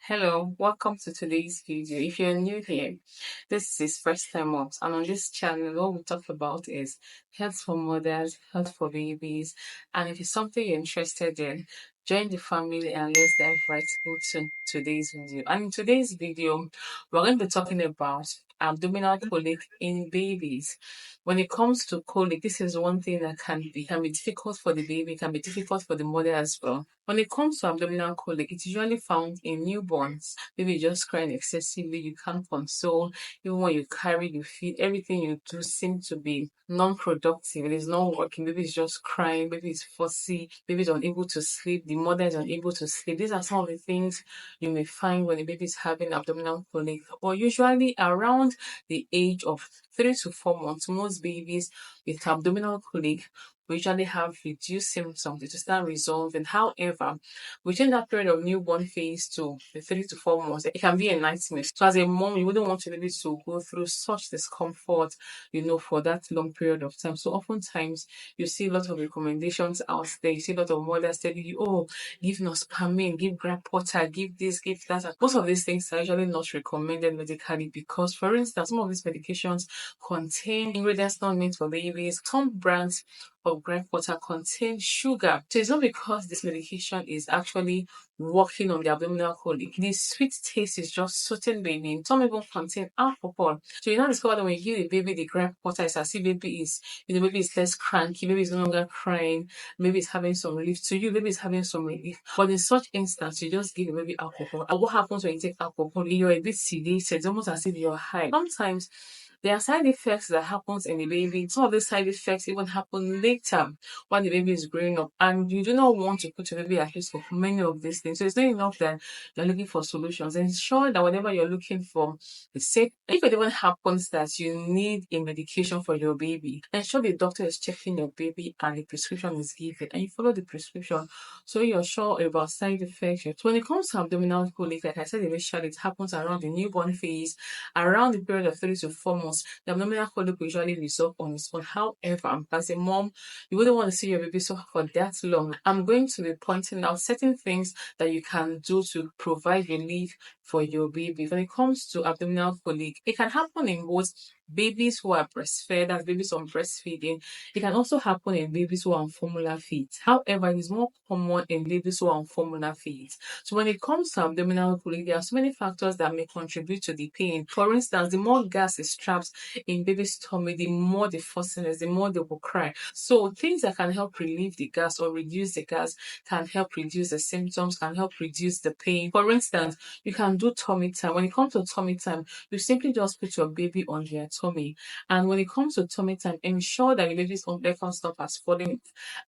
Hello, welcome to today's video. If you're new here, this is first time out, and on this channel, what we talk about is health for mothers, health for babies, and if it's something you're interested in, join the family and let's dive right into today's video. And in today's video, we're going to be talking about abdominal colic in babies. When it comes to colic, this is one thing that can be difficult for the baby, can be difficult for the mother as well. When it comes to abdominal colic, it's usually found in newborns. Maybe you're just crying excessively, you can't console, even when you carry, you feed, everything you do seems to be non-productive. It is not working. Maybe it's just crying, maybe it's fussy, maybe it's unable to sleep, the mother is unable to sleep. These are some of the things you may find when the baby is having abdominal colic. Or usually around the age of 3 to 4 months, most babies with abdominal colic we usually have reduced symptoms. It will start resolving. However, within that period of newborn phase to the 3 to 4 months, it can be a nightmare. So as a mom, you wouldn't want your baby to go through such discomfort, for that long period of time. So oftentimes you see a lot of recommendations out there. You see a lot of mothers telling you, oh, give nospamin, give grape water, give this, give that. And most of these things are usually not recommended medically because, for instance, some of these medications contain ingredients not meant for babies. Some brands of grape water contain sugar. So it's not because this medication is actually working on the abdominal colic. The sweet taste is just soothing baby. Some even contain alcohol. So you now discover that when you give the baby the grape water, it's as if baby is, baby is less cranky, baby is no longer crying, maybe it's having some relief. To you, baby is having some relief. But in such instance, you just give the baby alcohol. And what happens when you take alcohol? You're a bit sedated. It's almost as if you're high. Sometimes there are side effects that happens in the baby. Some of these side effects even happen later when the baby is growing up, and you do not want to put your baby at risk for many of these things. So it's not enough that you're looking for solutions. Ensure that whatever you're looking for is safe. If it even happens that you need a medication for your baby, ensure the doctor is checking your baby and the prescription is given, and you follow the prescription so you're sure about side effects. So when it comes to abdominal colic, like I said initially, it happens around the newborn phase, around the period of 3 to 4 months. The abdominal colic will usually resolve on its own. However, as a mom, you wouldn't want to see your baby suffer for that long. I'm going to be pointing out certain things that you can do to provide relief for your baby. When it comes to abdominal colic, it can happen in both babies who are breastfed, as babies on breastfeeding. It can also happen in babies who are on formula feeds. However, it is more common in babies who are on formula feeds. So when it comes to abdominal colic, there are so many factors that may contribute to the pain. For instance, the more gas is trapped in baby's tummy, the more the fussiness, the more they will cry. So things that can help relieve the gas or reduce the gas can help reduce the symptoms, can help reduce the pain. For instance, you can do tummy time. When it comes to tummy time, you simply just put your baby on their tummy. And when it comes to tummy time, ensure that the baby's umbilical stump has fallen.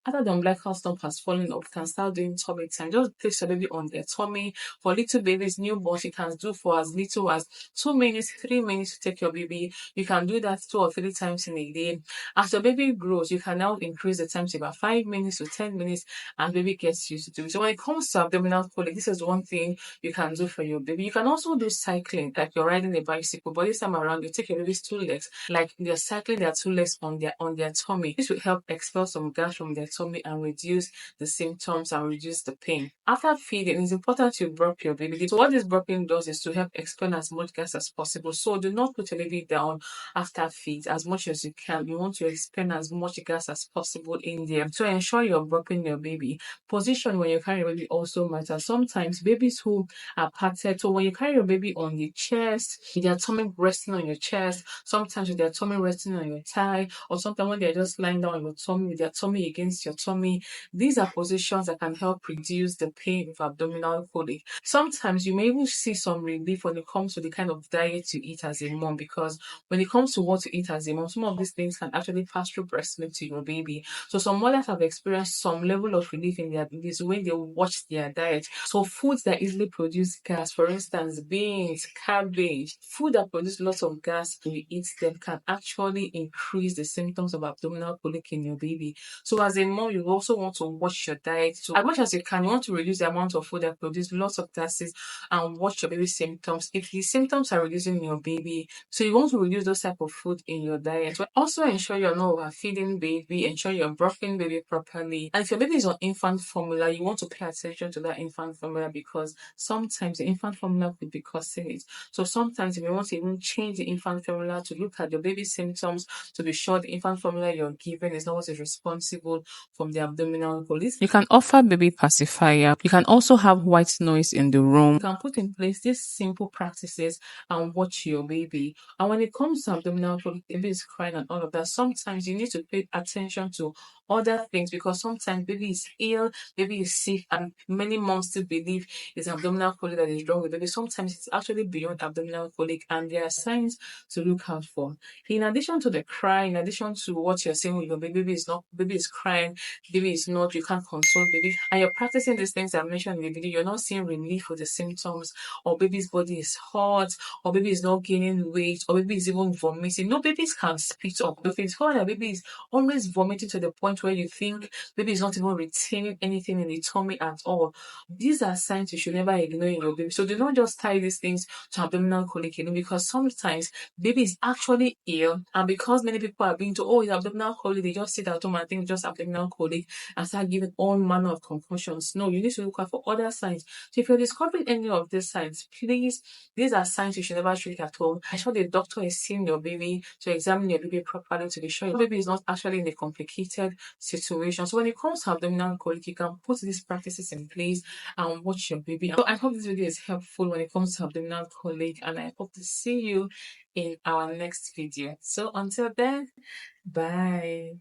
After the umbilical stump has fallen up, you can start doing tummy time. Just place your baby on their tummy. For little babies, newborns, you can do for as little as 2 minutes, 3 minutes to take your baby. You can do that 2 or 3 times in a day. As your baby grows, you can now increase the time to about 5 minutes to 10 minutes, and baby gets used to it. So when it comes to abdominal colic, this is one thing you can do for your baby. You can also do cycling, like you're riding a bicycle, but this time around you take your baby's 2 legs, like they're cycling their 2 legs on their tummy. This will help expel some gas from their tummy and reduce the symptoms and reduce the pain. After feeding, it's important to burp your baby. So what this burping does is to help expel as much gas as possible. So do not put your baby down after feed as much as you can. You want to expel as much gas as possible in there. So ensure you're burping your baby. Position when you carry your baby also matters. Sometimes babies who are parted, so when you carry your baby on the chest, with their tummy resting on your chest, sometimes with their tummy resting on your thigh, or sometimes when they're just lying down on your tummy with their tummy against your tummy, these are positions that can help reduce the pain of abdominal colic. Sometimes you may even see some relief when it comes to the kind of diet you eat as a mom, because when it comes to what to eat as a mom, some of these things can actually pass through breast milk to your baby. So some mothers have experienced some level of relief in their babies when they watch their diet. So foods that easily produce gas, for instance, beans, cabbage, food that produce lots of gas, you eat eat them can actually increase the symptoms of abdominal colic in your baby. So as a mom, you also want to watch your diet. So as much as you can, you want to reduce the amount of food that produce lots of gases and watch your baby's symptoms. If the symptoms are reducing in your baby, so you want to reduce those type of food in your diet. But also ensure you're not overfeeding baby, ensure you're birthing baby properly. And if your baby is on infant formula, you want to pay attention to that infant formula because sometimes the infant formula could be causing it. So sometimes if you want to even change the infant formula to look at your baby's symptoms to be sure the infant formula you're giving is not what is responsible from the abdominal colic. You can offer baby pacifier. You can also have white noise in the room. You can put in place these simple practices and watch your baby. And when it comes to abdominal colic, baby is crying and all of that, sometimes you need to pay attention to other things because sometimes baby is ill, baby is sick, and many moms still believe it's abdominal colic that is wrong with baby. Sometimes it's actually beyond abdominal colic, and there are signs to look out for. In addition to the cry, in addition to what you're saying with your baby, baby is crying, baby is not, you can't console baby, and you're practicing these things I mentioned in the video, you're not seeing relief with the symptoms, or baby's body is hot, or baby is not gaining weight, or baby is even vomiting. No, babies can spit up. If it's hot that baby is always vomiting to the point where you think baby is not even retaining anything in the tummy at all, these are signs you should never ignore in your baby. So do not just tie these things to abdominal colic, because sometimes baby is actually ill, and because many people are being told, oh, it's abdominal colic, they just sit at home and think it's just abdominal colic and start giving all manner of concussions. No, you need to look out for other signs. So if you're discovering any of these signs, please, these are signs you should never treat at home. Ensure the doctor is seeing your baby to examine your baby properly to be sure your baby is not actually in a complicated situation. So when it comes to abdominal colic, you can put these practices in place and watch your baby. So I hope this video is helpful when it comes to abdominal colic, and I hope to see you in our next video. So until then, bye.